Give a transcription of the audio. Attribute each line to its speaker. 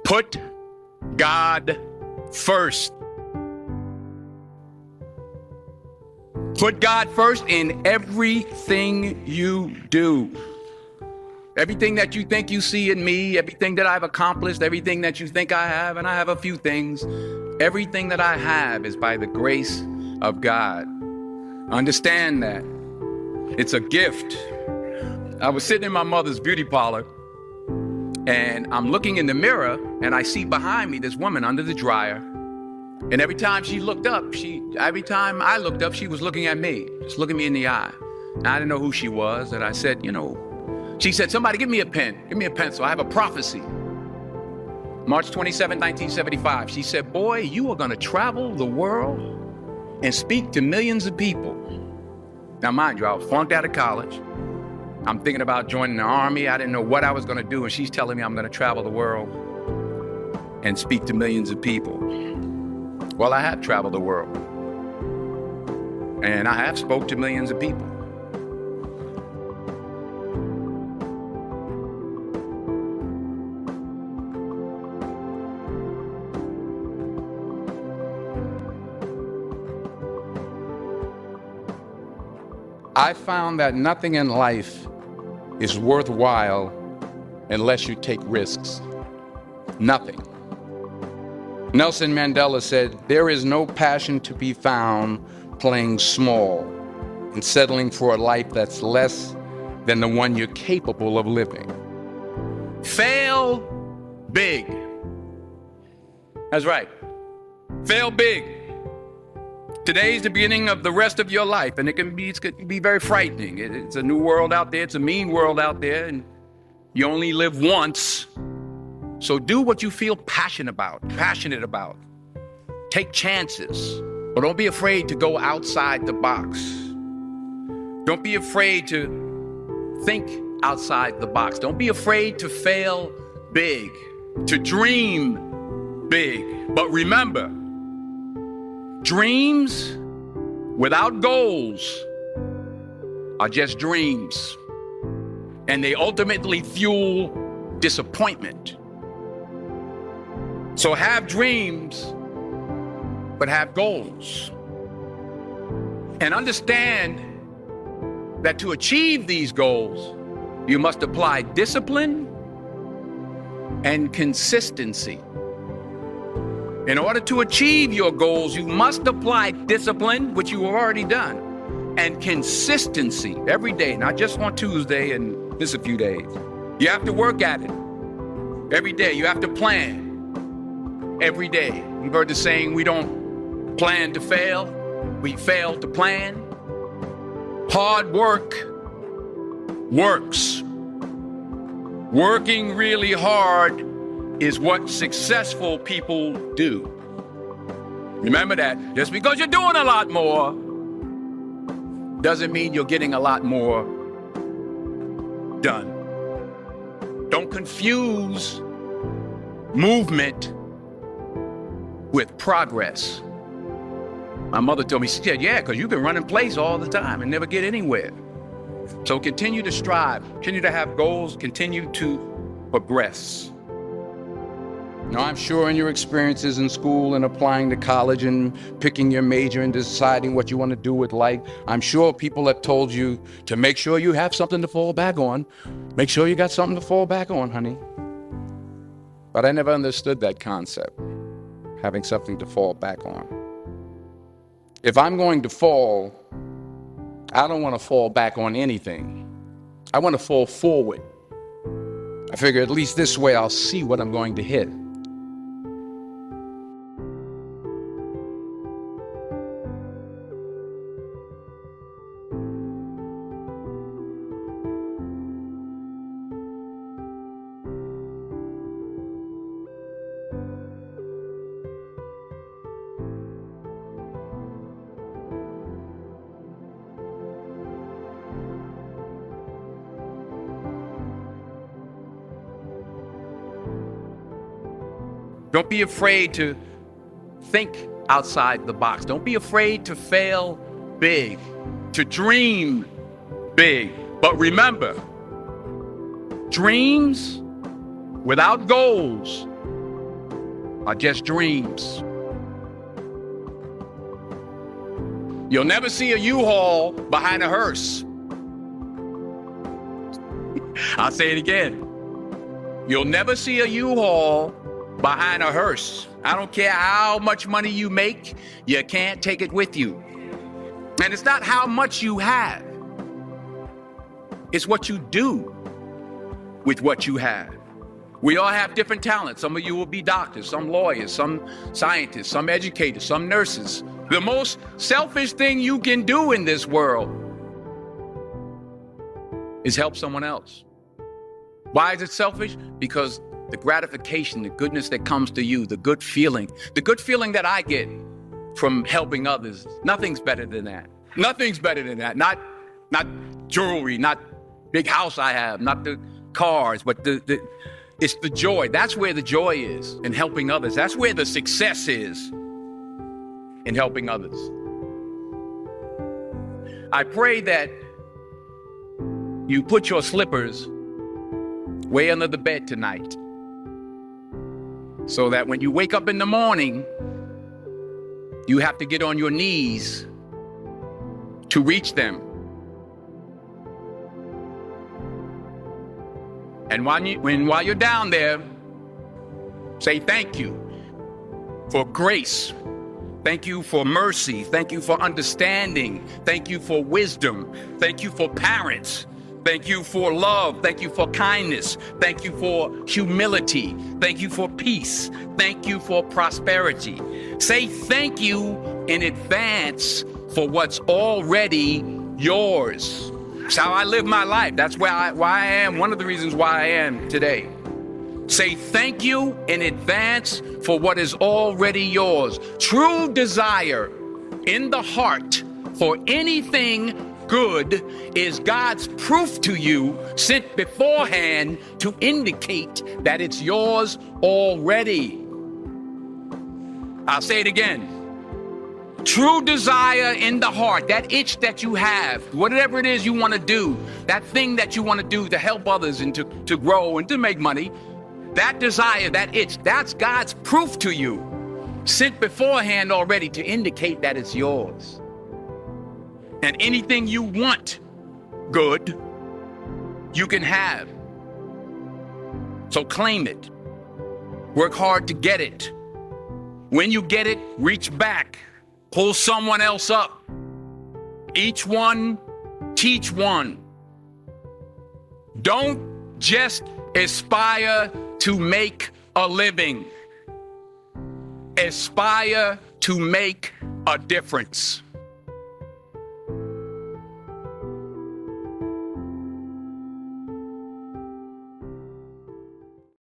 Speaker 1: Put God first. Put God first in everything you do. Everything that you think you see in me, everything that I've accomplished, everything that you think I have, and I have a few things, everything that I have is by the grace of God. Understand that. It's a gift. I was sitting in my mother's beauty parlor, and I'm looking in the mirror, and I see behind me this woman under the dryer. And every time I looked up, she was looking at me, just looking me in the eye. And I didn't know who she was. And I said, she said, somebody give me a pen, give me a pencil. I have a prophecy. March 27, 1975. She said, boy, you are going to travel the world and speak to millions of people. Now, mind you, I was flunked out of college. I'm thinking about joining the army. I didn't know what I was going to do. And she's telling me I'm going to travel the world and speak to millions of people. Well, I have traveled the world. And I have spoke to millions of people. I found that nothing in life is worthwhile unless you take risks. Nothing. Nelson Mandela said, there is no passion to be found playing small and settling for a life that's less than the one you're capable of living. Fail big. That's right. Fail big. Today's the beginning of the rest of your life, and it can be very frightening. It's a new world out there. It's a mean world out there, and you only live once. So do what you feel passionate about. Take chances, but don't be afraid to go outside the box. Don't be afraid to think outside the box. Don't be afraid to fail big, to dream big. But remember, dreams without goals are just dreams, and they ultimately fuel disappointment. So have dreams, but have goals. And understand that to achieve these goals, you must apply discipline and consistency. In order to achieve your goals, you must apply discipline, which you have already done, and consistency every day, not just on Tuesday and just a few days. You have to work at it every day. You have to plan every day. You've heard the saying, we don't plan to fail, we fail to plan. Hard work works. Working really hard is what successful people do. Remember that. Just because you're doing a lot more doesn't mean you're getting a lot more done. Don't confuse movement with progress. My mother told me, she said, yeah, because you can run in place all the time and never get anywhere. So continue to strive, continue to have goals, continue to progress. Now, I'm sure in your experiences in school and applying to college and picking your major and deciding what you want to do with life, I'm sure people have told you to make sure you have something to fall back on. Make sure you got something to fall back on, honey. But I never understood that concept, having something to fall back on. If I'm going to fall, I don't want to fall back on anything. I want to fall forward. I figure at least this way I'll see what I'm going to hit. Don't be afraid to think outside the box. Don't be afraid to fail big, to dream big. But remember, dreams without goals are just dreams. You'll never see a U-Haul behind a hearse. I'll say it again. You'll never see a U-Haul behind a hearse. I don't care how much money you make, you can't take it with you. And it's not how much you have. It's what you do with what you have. We all have different talents. Some of you will be doctors, some lawyers, some scientists, some educators, some nurses. The most selfish thing you can do in this world is help someone else. Why is it selfish? Because the gratification, the goodness that comes to you, the good feeling that I get from helping others, nothing's better than that. Nothing's better than that. Not jewelry, not big house I have, not the cars, but it's the joy. That's where the joy is in helping others. That's where the success is in helping others. I pray that you put your slippers way under the bed tonight, so that when you wake up in the morning, you have to get on your knees to reach them. And while you're down there, say thank you for grace. Thank you for mercy. Thank you for understanding. Thank you for wisdom. Thank you for parents. Thank you for love. Thank you for kindness. Thank you for humility. Thank you for peace. Thank you for prosperity. Say thank you in advance for what's already yours. It's how I live my life. That's why I am, one of the reasons why I am today. Say thank you in advance for what is already yours. True desire in the heart for anything good is God's proof to you, sent beforehand to indicate that it's yours already. I'll say it again. True desire in the heart, that itch that you have, whatever it is you want to do, that thing that you want to do to help others and to grow and to make money, that desire, that itch, that's God's proof to you, sent beforehand already to indicate that it's yours. And anything you want good, you can have. So claim it. Work hard to get it. When you get it, reach back. Pull someone else up. Each one, teach one. Don't just aspire to make a living. Aspire to make a difference.